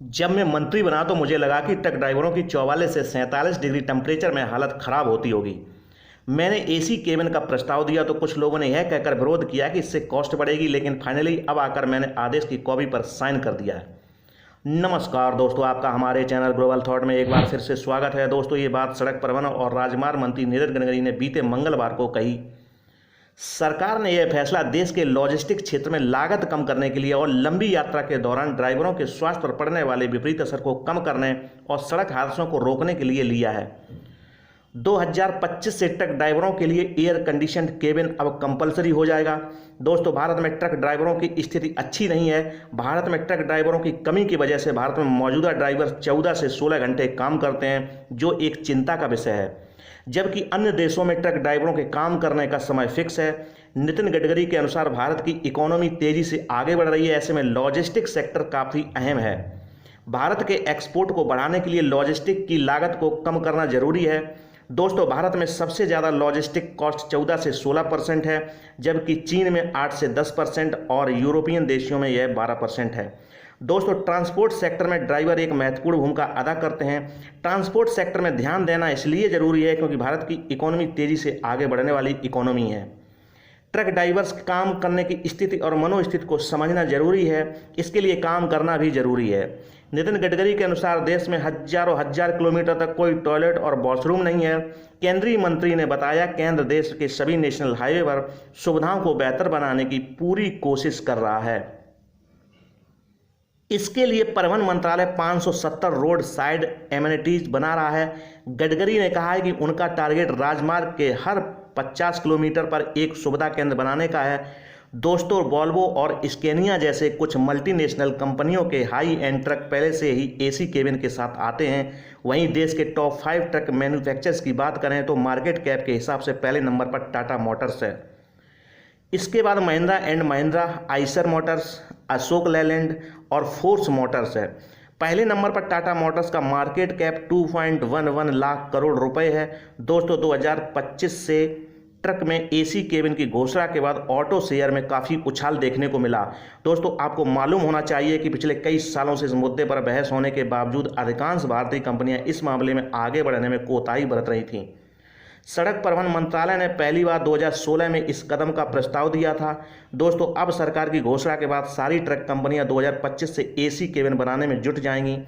जब मैं मंत्री बना तो मुझे लगा कि ट्रक ड्राइवरों की 44 से 47 डिग्री टेम्परेचर में हालत खराब होती होगी। मैंने एसी केबिन का प्रस्ताव दिया तो कुछ लोगों ने यह कहकर विरोध किया कि इससे कॉस्ट बढ़ेगी, लेकिन फाइनली अब आकर मैंने आदेश की कॉपी पर साइन कर दिया है। नमस्कार दोस्तों, आपका हमारे चैनल ग्लोबल थॉट में एक बार फिर से स्वागत है। दोस्तों, ये बात सड़क परिवहन और राजमार्ग मंत्री नितिन गडकरी ने बीते मंगलवार को कही। सरकार ने यह फैसला देश के लॉजिस्टिक क्षेत्र में लागत कम करने के लिए और लंबी यात्रा के दौरान ड्राइवरों के स्वास्थ्य पर पड़ने वाले विपरीत असर को कम करने और सड़क हादसों को रोकने के लिए लिया है। 2025 से ट्रक ड्राइवरों के लिए एयर कंडीशनड केबिन अब कंपलसरी हो जाएगा। दोस्तों, भारत में ट्रक ड्राइवरों की स्थिति अच्छी नहीं है। भारत में ट्रक ड्राइवरों की कमी की वजह से भारत में मौजूदा ड्राइवर 14 से 16 घंटे काम करते हैं, जो एक चिंता का विषय है, जबकि अन्य देशों में ट्रक ड्राइवरों के काम करने का समय फिक्स है। नितिन गडकरी के अनुसार भारत की इकोनॉमी तेजी से आगे बढ़ रही है, ऐसे में लॉजिस्टिक सेक्टर काफ़ी अहम है। भारत के एक्सपोर्ट को बढ़ाने के लिए लॉजिस्टिक की लागत को कम करना जरूरी है। दोस्तों, भारत में सबसे ज़्यादा लॉजिस्टिक कॉस्ट 14 से 16% है, जबकि चीन में 8 से 10% और यूरोपियन देशों में यह 12% है। दोस्तों, ट्रांसपोर्ट सेक्टर में ड्राइवर एक महत्वपूर्ण भूमिका अदा करते हैं। ट्रांसपोर्ट सेक्टर में ध्यान देना इसलिए ज़रूरी है क्योंकि भारत की इकोनॉमी तेज़ी से आगे बढ़ने वाली इकोनॉमी है। ट्रक ड्राइवर्स काम करने की स्थिति और मनोस्थिति को समझना जरूरी है, इसके लिए काम करना भी जरूरी है। नितिन गडकरी के अनुसार देश में हजारों किलोमीटर तक कोई टॉयलेट और वॉशरूम नहीं है। केंद्रीय मंत्री ने बताया, केंद्र देश के सभी नेशनल हाईवे पर सुविधाओं को बेहतर बनाने की पूरी कोशिश कर रहा है। इसके लिए परिवहन मंत्रालय 570 रोड साइड एमेनिटीज बना रहा है। गडकरी ने कहा है कि उनका टारगेट राजमार्ग के हर 50 किलोमीटर पर एक सुविधा केंद्र बनाने का है। दोस्तों, वॉल्वो और स्केनिया जैसे कुछ मल्टीनेशनल कंपनियों के हाई एंड ट्रक पहले से ही एसी केबिन के साथ आते हैं। वहीं देश के टॉप 5 ट्रक मैन्युफैक्चरर्स की बात करें तो मार्केट कैप के हिसाब से पहले नंबर पर टाटा मोटर्स है। इसके बाद Mahindra and Mahindra, Eicher Motors, Ashok Leyland और फोर्स मोटर्स है। पहले नंबर पर टाटा मोटर्स का मार्केट कैप 2.11 लाख करोड़ रुपए है। दोस्तों, 2025 से ट्रक में एसी केबिन की घोषणा के बाद ऑटो शेयर में काफ़ी उछाल देखने को मिला। दोस्तों, आपको मालूम होना चाहिए कि पिछले कई सालों से इस मुद्दे पर बहस होने के बावजूद अधिकांश भारतीय कंपनियां इस मामले में आगे बढ़ने में कोताही बरत रही थीं। सड़क परिवहन मंत्रालय ने पहली बार 2016 में इस कदम का प्रस्ताव दिया था। दोस्तों, अब सरकार की घोषणा के बाद सारी ट्रक कंपनियां 2025 से एसी केबिन बनाने में जुट जाएंगी।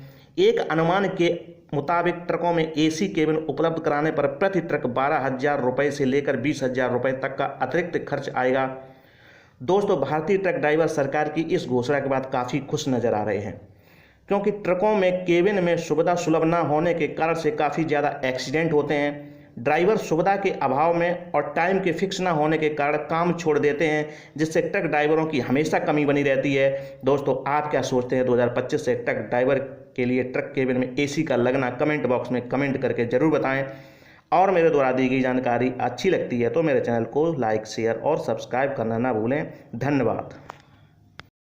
एक अनुमान के मुताबिक ट्रकों में एसी केबिन उपलब्ध कराने पर प्रति ट्रक 12,000 रुपये से लेकर 20,000 रुपये तक का अतिरिक्त खर्च आएगा। दोस्तों, भारतीय ट्रक ड्राइवर सरकार की इस घोषणा के बाद काफ़ी खुश नजर आ रहे हैं, क्योंकि ट्रकों में केबिन में सुविधा सुलभ न होने के कारण से काफ़ी ज़्यादा एक्सीडेंट होते हैं। ड्राइवर सुविधा के अभाव में और टाइम के फिक्स ना होने के कारण काम छोड़ देते हैं, जिससे ट्रक ड्राइवरों की हमेशा कमी बनी रहती है। दोस्तों, आप क्या सोचते हैं 2025 से ट्रक ड्राइवर के लिए ट्रक केबिन में एसी का लगना? कमेंट बॉक्स में कमेंट करके ज़रूर बताएं। और मेरे द्वारा दी गई जानकारी अच्छी लगती है तो मेरे चैनल को लाइक, शेयर और सब्सक्राइब करना ना भूलें। धन्यवाद।